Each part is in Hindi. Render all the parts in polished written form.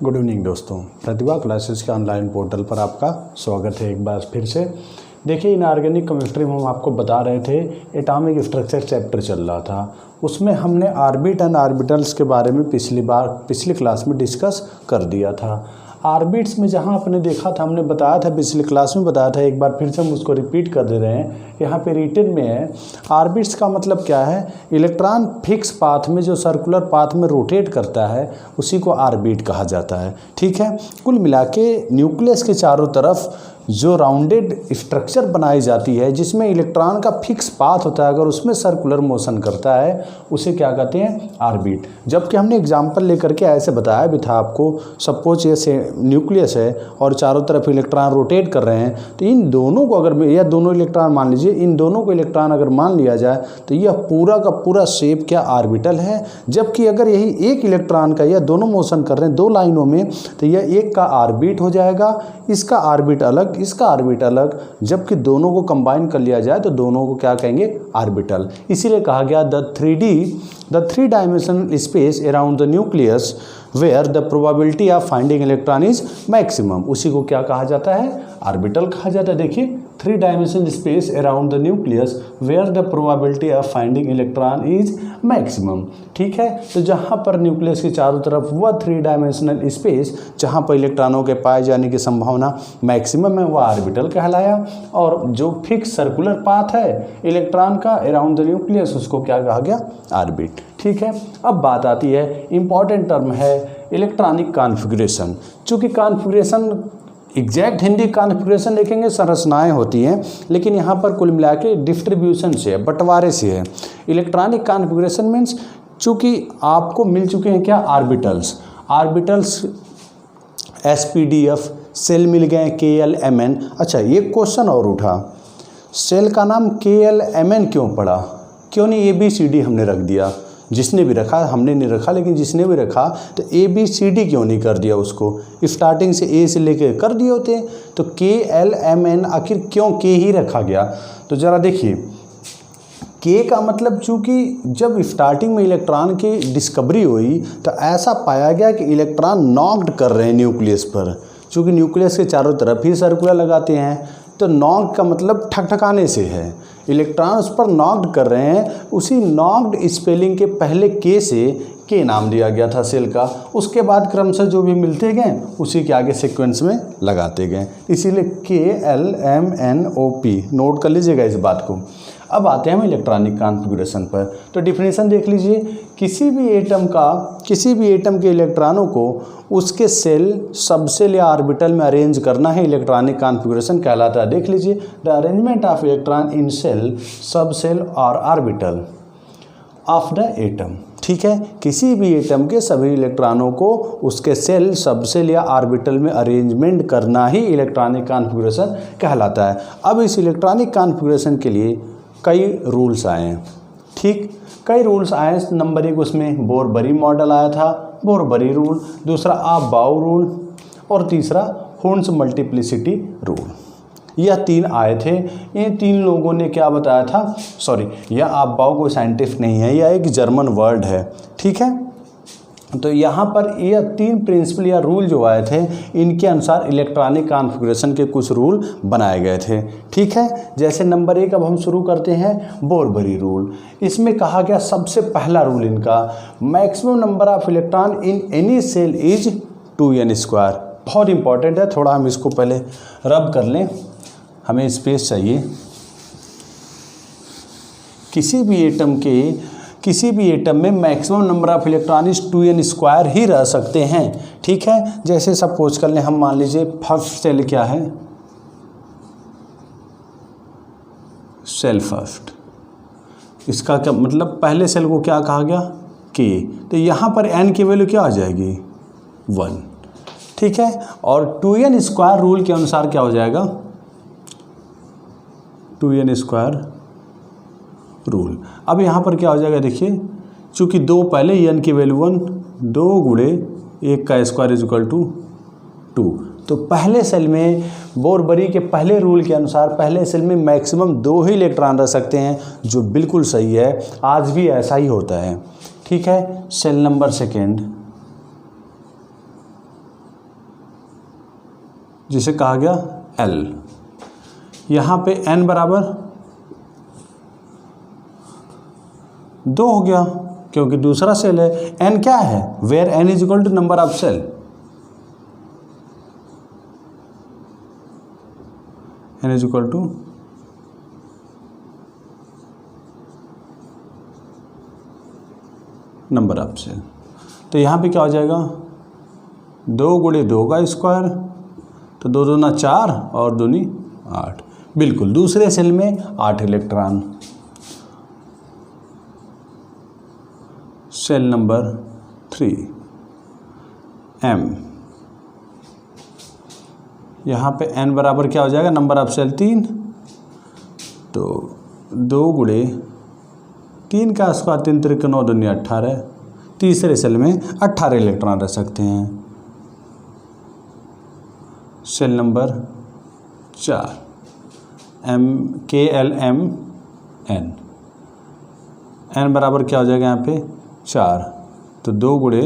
गुड इवनिंग दोस्तों, प्रतिभा क्लासेस के ऑनलाइन पोर्टल पर आपका स्वागत है एक बार फिर से। देखिए, इनऑर्गेनिक केमिस्ट्री में हम आपको बता रहे थे एटॉमिक स्ट्रक्चर चैप्टर चल रहा था, उसमें हमने ऑर्बिट एंड ऑर्बिटल्स के बारे में पिछली क्लास में डिस्कस कर दिया था। ऑर्बिट्स में जहाँ आपने देखा था, हमने बताया था पिछली क्लास में बताया था, एक बार फिर से हम उसको रिपीट कर दे रहे हैं। यहाँ पे रिटन में है, ऑर्बिट्स का मतलब क्या है? इलेक्ट्रॉन फिक्स पाथ में जो सर्कुलर पाथ में रोटेट करता है उसी को ऑर्बिट कहा जाता है। ठीक है, कुल मिला के न्यूक्लियस के चारों तरफ जो राउंडेड स्ट्रक्चर बनाई जाती है जिसमें इलेक्ट्रॉन का फिक्स पाथ होता है, अगर उसमें सर्कुलर मोशन करता है उसे क्या कहते हैं? ऑर्बिट। जबकि हमने एग्जांपल लेकर के ऐसे बताया भी था आपको, सपोज ये न्यूक्लियस है और चारों तरफ इलेक्ट्रॉन रोटेट कर रहे हैं, तो इन दोनों को अगर या दोनों इलेक्ट्रॉन मान लीजिए, इन दोनों को इलेक्ट्रॉन अगर मान लिया जाए तो यह पूरा का पूरा शेप क्या? ऑर्बिटल है। जबकि अगर यही एक इलेक्ट्रॉन का, या दोनों मोशन कर रहे हैं दो लाइनों में, तो यह एक का ऑर्बिट हो जाएगा, इसका ऑर्बिट अलग, इसका ऑर्बिट अलग। जबकि दोनों को कंबाइन कर लिया जाए तो दोनों को क्या कहेंगे? ऑर्बिटल। इसीलिए कहा गया the three dimensional space around the nucleus where the probability of finding electron is maximum, उसी को क्या कहा जाता है? ऑर्बिटल कहा जाता है। देखिए, 3 dimensional space around the nucleus where the probability of finding electron is maximum. ठीक है, तो जहाँ पर न्यूक्लियस के चारों तरफ वह 3 डायमेंशनल स्पेस जहाँ पर इलेक्ट्रॉनों के पाए जाने की संभावना मैक्सिमम है वह ऑर्बिटल कहलाया। और जो फिक्स सर्कुलर पाथ है इलेक्ट्रॉन का अराउंड द न्यूक्लियस, उसको क्या कहा गया? ऑर्बिट। ठीक है, अब बात आती है, इंपॉर्टेंट टर्म है इलेक्ट्रॉनिक कॉन्फ़िगरेशन। चूँकि कॉन्फ़िगरेशन एग्जैक्ट हिंदी कॉन्फ़िगरेशन देखेंगे संरचनाएं होती हैं, लेकिन यहाँ पर कुल मिला के डिस्ट्रीब्यूशन से है, बंटवारे से है। इलेक्ट्रॉनिक कॉन्फ़िगरेशन मीन्स चूँकि आपको मिल चुके हैं क्या? ऑर्बिटल्स SPDF, सेल मिल गए KLMN। अच्छा, ये क्वेश्चन और उठा, सेल का नाम KLMN क्यों पड़ा? क्यों नहीं ABCD हमने रख दिया? जिसने भी रखा, हमने नहीं रखा, लेकिन जिसने भी रखा तो ABCD क्यों नहीं कर दिया? उसको स्टार्टिंग से A से लेके कर दिए होते। तो KLMN आखिर क्यों K ही रखा गया? तो ज़रा देखिए, K का मतलब चूँकि जब स्टार्टिंग में इलेक्ट्रॉन की डिस्कवरी हुई तो ऐसा पाया गया कि इलेक्ट्रॉन नॉक्ड कर रहे हैं न्यूक्लियस पर। चूँकि न्यूक्लियस के चारों तरफ ही सर्कुलर लगाते हैं, तो नॉक्ड का मतलब ठकठकाने से है, इलेक्ट्रॉन उस पर नॉक्ड कर रहे हैं। उसी नॉक्ड स्पेलिंग के पहले K से K नाम दिया गया था सेल का। उसके बाद क्रमशः जो भी मिलते गए उसी के आगे सीक्वेंस में लगाते गए, इसीलिए KLMNOP। नोट कर लीजिएगा इस बात को। अब आते हैं हम इलेक्ट्रॉनिक कॉन्फ़िगरेशन पर। तो डिफिनेशन देख लीजिए, किसी भी एटम के इलेक्ट्रॉनों को उसके सेल, सबसेल या ऑर्बिटल में अरेंज करना है, इलेक्ट्रॉनिक कॉन्फ़िगरेशन कहलाता है। देख लीजिए, the arrangement of electron in shell, subshell और ऑर्बिटल ऑफ द एटम। ठीक है, किसी भी एटम के सभी इलेक्ट्रॉनों को उसके सेल, सबसेल या ऑर्बिटल में अरेंजमेंट करना ही इलेक्ट्रॉनिक कॉन्फ़िगरेशन कहलाता है। अब इस इलेक्ट्रॉनिक कॉन्फ़िगरेशन के लिए कई रूल्स आए हैं। ठीक, कई रूल्स आए। नंबर 1 उसमें बोर-बरी मॉडल आया था, बोर-बरी रूल। दूसरा आप-बाउ रूल, और तीसरा हुर्ट्ज़ मल्टीप्लिसिटी रूल। यह 3 आए थे। इन 3 लोगों ने क्या बताया था? सॉरी, यह आप-बाउ कोई साइंटिस्ट नहीं है, यह एक जर्मन वर्ड है। ठीक है, तो यहाँ पर यह 3 प्रिंसिपल या रूल जो आए थे, इनके अनुसार इलेक्ट्रॉनिक कॉन्फ़िगरेशन के कुछ रूल बनाए गए थे। ठीक है, जैसे नंबर 1 अब हम शुरू करते हैं बोर-बरी रूल। इसमें कहा गया, सबसे पहला रूल इनका, maximum number of electron in any shell is 2n²। बहुत इंपॉर्टेंट है, थोड़ा हम इसको पहले रब कर लें, हमें स्पेस चाहिए। किसी भी एटम में maximum number of electron is 2n² ही रह सकते हैं। ठीक है, जैसे सपोज कर लें, हम मान लीजिए फर्स्ट सेल क्या है? Shell first. इसका क्या मतलब? पहले सेल को क्या कहा गया? K। तो यहाँ पर n की वैल्यू क्या आ जाएगी? 1। ठीक है, और 2n² रूल के अनुसार क्या हो जाएगा? 2n² rule. अब यहाँ पर क्या हो जाएगा? देखिए, चूँकि 2 पहले n की वैल्यू 1, 2 गुणे 1 का स्क्वायर इज इक्वल टू 2। तो पहले सेल में, बोर-बरी के पहले रूल के अनुसार, पहले सेल में मैक्सिमम 2 ही इलेक्ट्रॉन रह सकते हैं, जो बिल्कुल सही है। आज भी ऐसा ही होता है। ठीक है, सेल नंबर 2, जिसे कहा गया L। यहाँ पे N बराबर 2 हो गया क्योंकि दूसरा सेल है। N क्या है, where N is equal to number of shell. N is equal to number of shell. तो यहाँ पे क्या हो जाएगा, 2 गुणे 2 का स्क्वायर, तो 2 दूना 4 और दूनी 8। बिल्कुल, दूसरे सेल में 8 इलेक्ट्रॉन। Cell number 3 M। यहाँ पे N बराबर क्या हो जाएगा, नंबर ऑफ सेल 3, तो 2 गुणे 3 का स्क्वायर, 3 त्रिक 9 दूनी 18। तीसरे सेल में 18 इलेक्ट्रॉन रह सकते हैं। Cell number 4 KLMN। N बराबर क्या हो जाएगा यहाँ पे 4, तो 2 गुणे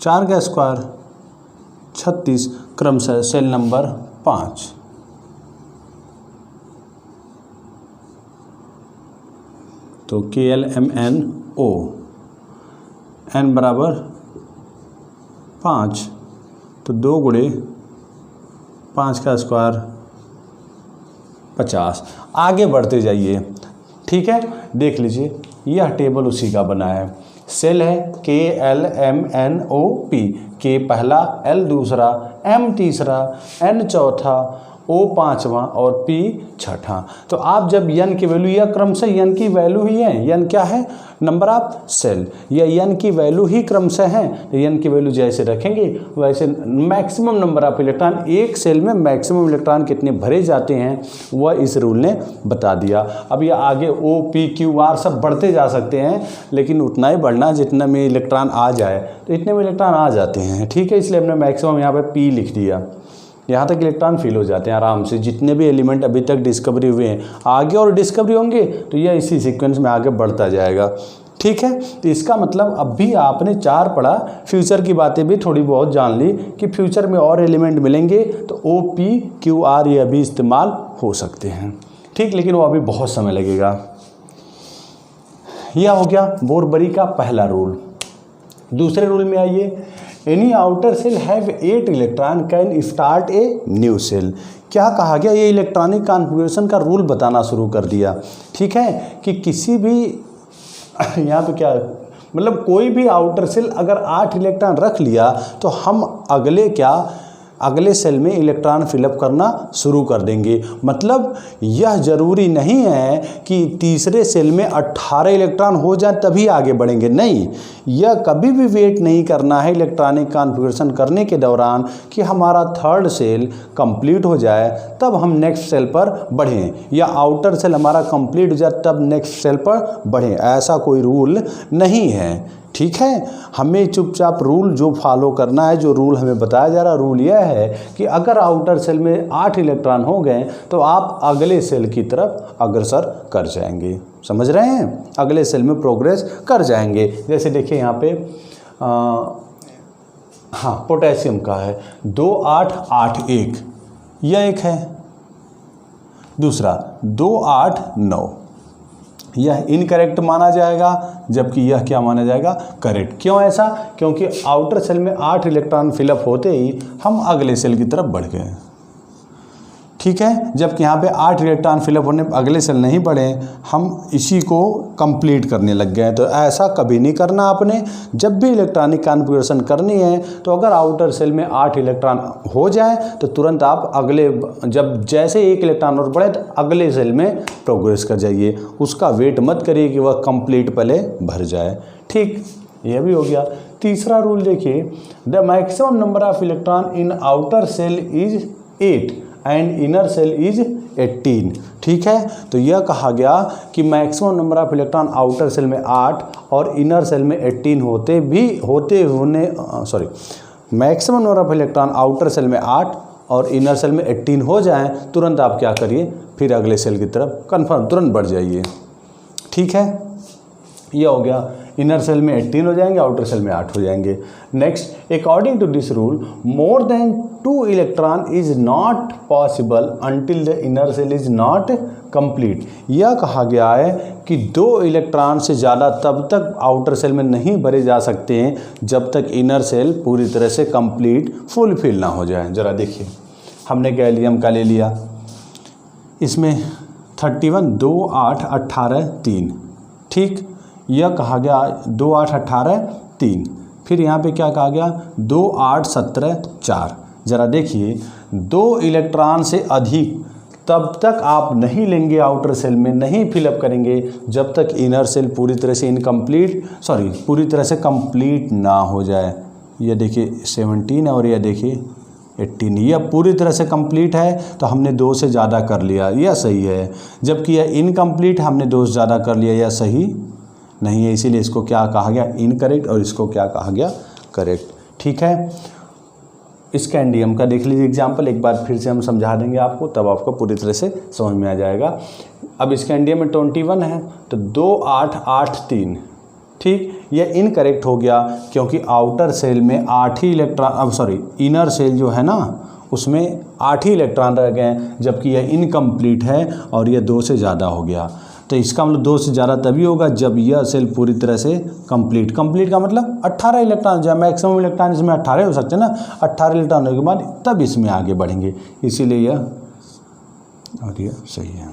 4 का स्क्वायर 36, क्रमशः सेल नंबर 5। तो KLMNO। N बराबर 5, तो 2 गुणे 5 का स्क्वायर 50। आगे बढ़ते जाइए, ठीक है। देख लीजिए, यह टेबल उसी का बना है। सेल है KLMNOP, K पहला, L दूसरा, M तीसरा, N चौथा, O पाँचवा और P छठा। तो आप जब N की वैल्यू, यह क्रमशः N की वैल्यू ही है। N क्या है, नंबर ऑफ सेल। यह N की वैल्यू ही क्रमशः है। N की वैल्यू जैसे रखेंगे वैसे मैक्सिमम नंबर ऑफ इलेक्ट्रॉन, एक सेल में मैक्सिमम इलेक्ट्रॉन कितने भरे जाते हैं वह इस रूल ने बता दिया। अब ये आगे O P Q R सब बढ़ते जा सकते हैं, लेकिन उतना ही बढ़ना जितना में इलेक्ट्रॉन आ जाए, तो इतने में इलेक्ट्रॉन आ जाते हैं, ठीक है। इसलिए हमने मैक्सिमम यहाँ पर P लिख दिया। यहाँ तक इलेक्ट्रॉन फिल हो जाते हैं आराम से। जितने भी एलिमेंट अभी तक डिस्कवरी हुए हैं, आगे और डिस्कवरी होंगे तो यह इसी सीक्वेंस में आगे बढ़ता जाएगा, ठीक है। तो इसका मतलब अब भी आपने 4 पढ़ा, फ्यूचर की बातें भी थोड़ी बहुत जान ली कि फ्यूचर में और एलिमेंट मिलेंगे तो O P Q R ये अभी इस्तेमाल हो सकते हैं, ठीक, लेकिन वो अभी बहुत समय लगेगा। यह हो गया बोरबरी का पहला रूल। दूसरे रूल में आइए, any outer shell have 8 electron can start a new shell. क्या कहा गया, ये इलेक्ट्रॉनिक कॉन्फ़िगरेशन का रूल बताना शुरू कर दिया, ठीक है। कि किसी भी यहाँ पे क्या मतलब, कोई भी आउटर सेल अगर 8 इलेक्ट्रॉन रख लिया तो हम अगले सेल में इलेक्ट्रॉन फिलअप करना शुरू कर देंगे। मतलब यह ज़रूरी नहीं है कि तीसरे सेल में 18 इलेक्ट्रॉन हो जाए तभी आगे बढ़ेंगे, नहीं। यह कभी भी वेट नहीं करना है इलेक्ट्रॉनिक कॉन्फ़िगरेशन करने के दौरान कि हमारा थर्ड सेल कंप्लीट हो जाए तब हम नेक्स्ट सेल पर बढ़ें, या आउटर सेल हमारा कंप्लीट हो जाए तब नेक्स्ट सेल पर बढ़ें। ऐसा कोई रूल नहीं है, ठीक है। हमें चुपचाप रूल जो फॉलो करना है, जो रूल हमें बताया जा रहा है, रूल यह है कि अगर आउटर सेल में 8 इलेक्ट्रॉन हो गए तो आप अगले सेल की तरफ अग्रसर कर जाएंगे। समझ रहे हैं, अगले सेल में प्रोग्रेस कर जाएंगे। जैसे देखिए यहाँ पे हाँ, पोटेशियम का है 2 8 8 1, यह एक है। दूसरा 2 8 9, यह इनकरेक्ट माना जाएगा, जबकि यह क्या माना जाएगा, करेक्ट। क्यों ऐसा, क्योंकि आउटर सेल में 8 इलेक्ट्रॉन फिलअप होते ही हम अगले सेल की तरफ बढ़ गए, ठीक है। जबकि यहाँ पे 8 इलेक्ट्रॉन फिलअप होने पर अगले सेल नहीं बढ़े, हम इसी को कंप्लीट करने लग गए। तो ऐसा कभी नहीं करना आपने। जब भी इलेक्ट्रॉनिक कॉन्फ़िगरेशन करनी है तो अगर आउटर सेल में 8 इलेक्ट्रॉन हो जाए तो तुरंत आप अगले, जब जैसे 1 इलेक्ट्रॉन और बढ़े तो अगले सेल में प्रोग्रेस कर जाइए। उसका वेट मत करिए कि वह कंप्लीट पहले भर जाए, ठीक। यह भी हो गया। तीसरा रूल देखिए, the maximum number of electron in outer shell is 8 and inner shell is 18, ठीक है। तो यह कहा गया कि maximum number of electron outer shell में 8 और इनर सेल में 18 maximum number of electron outer shell में 8 और इनर सेल में 18 हो जाएं, तुरंत आप क्या करिए, फिर अगले सेल की तरफ कन्फर्म तुरंत बढ़ जाइए, ठीक है। यह हो गया। इनर सेल में 18 हो जाएंगे, आउटर सेल में 8 हो जाएंगे। Next, according to this rule more than 2 electron is not possible until the inner shell is not complete. यह कहा गया है कि 2 इलेक्ट्रॉन से ज़्यादा तब तक आउटर सेल में नहीं भरे जा सकते हैं जब तक इनर सेल पूरी तरह से कंप्लीट फुलफिल ना हो जाए। ज़रा देखिए, हमने गैलियम का ले लिया, इसमें 31 2 8 18 3, ठीक। यह कहा गया 2 8 18 3, फिर यहाँ पे क्या कहा गया 2 8 17 4। ज़रा देखिए, 2 इलेक्ट्रॉन से अधिक तब तक आप नहीं लेंगे आउटर सेल में, नहीं फिलअप करेंगे जब तक इनर सेल पूरी तरह से पूरी तरह से कंप्लीट ना हो जाए। ये देखिए 17 है और यह देखिए 18, यह पूरी तरह से कंप्लीट है तो हमने 2 से ज़्यादा कर लिया, यह सही है। जबकि यह इनकम्प्लीट, हमने 2 से ज़्यादा कर लिया, यह सही नहीं है। इसीलिए इसको क्या कहा गया इनकरेक्ट और इसको क्या कहा गया करेक्ट, ठीक है। स्कैंडियम का देख लीजिए एग्जाम्पल, एक बार फिर से हम समझा देंगे आपको, तब आपको पूरी तरह से समझ में आ जाएगा। अब स्कैंडियम में 21 है तो 2 8 8 3, ठीक। यह इनकरेक्ट हो गया क्योंकि आउटर सेल में 8 ही इलेक्ट्रॉन, इनर सेल जो है ना उसमें 8 ही इलेक्ट्रॉन रह गए, जबकि यह इनकम्प्लीट है और यह 2 से ज़्यादा हो गया। तो इसका मतलब 2 से ज़्यादा तभी होगा जब यह सेल पूरी तरह से कंप्लीट का मतलब 18 इलेक्ट्रॉन, जब मैक्सिमम इलेक्ट्रॉन इसमें 18 हो सकते हैं ना, 18 इलेक्ट्रॉन होने के बाद तब इसमें आगे बढ़ेंगे, इसीलिए यह और यह सही है,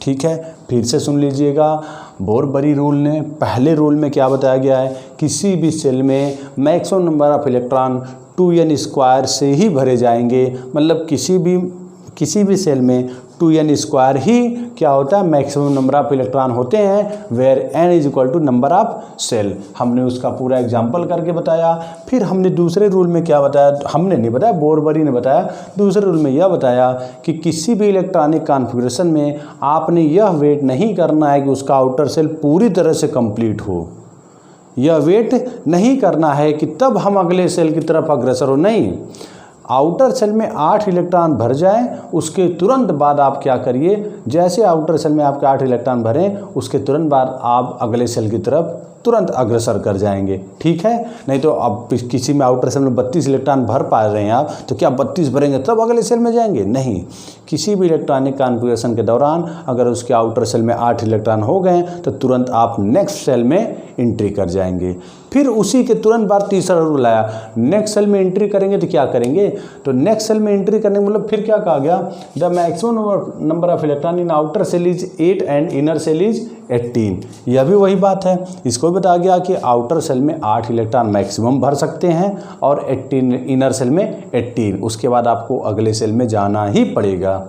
ठीक है। फिर से सुन लीजिएगा, बोरबरी रूल ने पहले रूल में क्या बताया गया है, किसी भी सेल में maximum number of electron 2n² से ही भरे जाएंगे। मतलब किसी भी सेल में 2n² ही क्या होता है, मैक्सिमम नंबर ऑफ इलेक्ट्रॉन होते हैं, where n is equal to number of shell. हमने उसका पूरा एग्जाम्पल करके बताया। फिर हमने दूसरे रूल में क्या बताया, हमने नहीं बताया, बोरबरी ने बताया। दूसरे रूल में यह बताया कि किसी भी इलेक्ट्रॉनिक कॉन्फ़िगरेशन में आपने यह वेट नहीं करना है कि उसका आउटर सेल पूरी तरह से कंप्लीट हो, यह वेट नहीं करना है कि तब हम अगले सेल की तरफ अग्रसर हो, नहीं। आउटर सेल में 8 इलेक्ट्रॉन भर जाएं, उसके तुरंत बाद आप क्या करिए, जैसे आउटर सेल में आपके 8 इलेक्ट्रॉन भरें उसके तुरंत बाद आप अगले सेल की तरफ तुरंत अग्रसर कर जाएंगे, ठीक है। नहीं तो अब किसी में आउटर सेल में 32 इलेक्ट्रॉन भर पा रहे हैं आप, तो क्या 32 भरेंगे तब अगले सेल में जाएंगे, नहीं। किसी भी इलेक्ट्रॉनिक कॉन्फ़िगरेशन के दौरान अगर उसके आउटर सेल में 8 इलेक्ट्रॉन हो गए तो तुरंत आप नेक्स्ट सेल में एंट्री कर जाएंगे। फिर उसी के तुरंत बाद तीसरा रूल आया, नेक्स्ट सेल में एंट्री करेंगे तो क्या करेंगे, तो नेक्स्ट सेल में एंट्री करने मतलब फिर क्या कहा गया, the maximum number of electron in outer shell is 8 and inner shell is 18। यह भी वही बात है, इसको बताया गया कि आउटर सेल में 8 इलेक्ट्रॉन मैक्सिमम भर सकते हैं और 18 इनर सेल में 18, उसके बाद आपको अगले सेल में जाना ही पड़ेगा।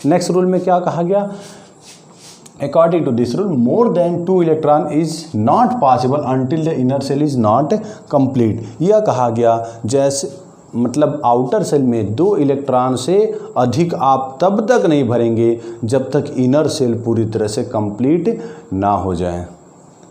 नेक्स्ट रूल में क्या कहा गया, According to this rule, more than 2 electron is not possible until the inner cell is not complete। यह कहा गया जैसे मतलब आउटर सेल में 2 इलेक्ट्रॉन से अधिक आप तब तक नहीं भरेंगे जब तक इनर सेल पूरी तरह से कंप्लीट ना हो जाए,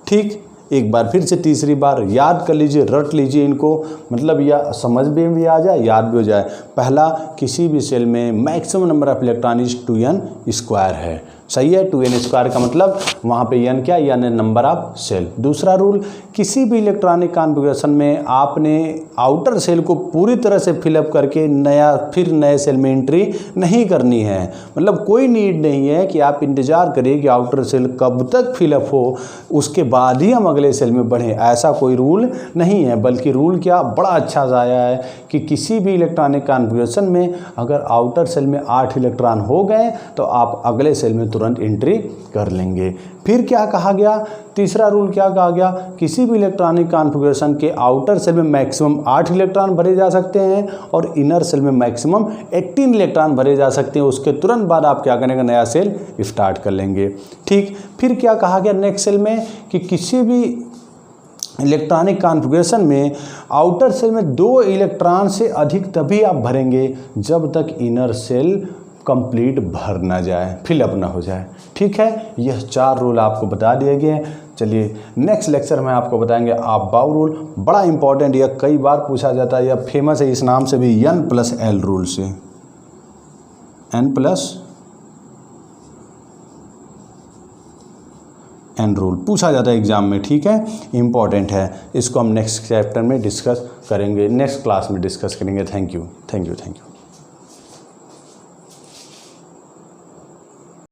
ठीक। एक बार फिर से तीसरी बार याद कर लीजिए, रट लीजिए इनको, मतलब यह समझ में भी आ जाए, याद भी हो जाए। पहला, किसी भी सेल में maximum number of electron is 2n² है, सही है। 2n² का मतलब वहाँ पे n क्या, n नंबर ऑफ सेल। दूसरा रूल, किसी भी इलेक्ट्रॉनिक कॉन्फ़िगरेशन में आपने आउटर सेल को पूरी तरह से फिलअप करके नए सेल में एंट्री नहीं करनी है। मतलब कोई नीड नहीं है कि आप इंतज़ार करिए कि आउटर सेल कब तक फिलअप हो उसके बाद ही हम अगले सेल में बढ़ें, ऐसा कोई रूल नहीं है। बल्कि रूल क्या बड़ा अच्छा सा आया है कि किसी भी इलेक्ट्रॉनिक कॉन्फ़िगरेशन में अगर आउटर सेल में 8 इलेक्ट्रॉन हो गए तो आप अगले सेल में तुरंत एंट्री कर लेंगे। फिर क्या कहा गया, तीसरा रूल क्या कहा गया, किसी भी इलेक्ट्रॉनिक कॉन्फ़िगरेशन के आउटर सेल में मैक्सिमम 8 इलेक्ट्रॉन भरे जा सकते हैं और इनर सेल में मैक्सिमम 18 इलेक्ट्रॉन भरे जा सकते हैं। उसके तुरंत बाद आप क्या करेंगे, नया सेल स्टार्ट कर लेंगे, ठीक। फिर क्या कहा गया नेक्स्ट सेल में कि किसी भी इलेक्ट्रॉनिक कॉन्फ़िगरेशन में आउटर सेल में 2 इलेक्ट्रॉन से अधिक तभी आप भरेंगे जब तक इनर सेल कंप्लीट भर ना जाए, फिलअप ना हो जाए, ठीक है। यह 4 रूल आपको बता दिए गए हैं। चलिए नेक्स्ट लेक्चर में आपको बताएंगे अबाव रूल, बड़ा इंपॉर्टेंट, यह कई बार पूछा जाता है, यह फेमस है इस नाम से भी, n+l रूल से। n+l एंड रूल पूछा जाता है एग्जाम में, ठीक है, इंपॉर्टेंट है। इसको हम नेक्स्ट चैप्टर में डिस्कस करेंगे, नेक्स्ट क्लास में डिस्कस करेंगे। Thank you.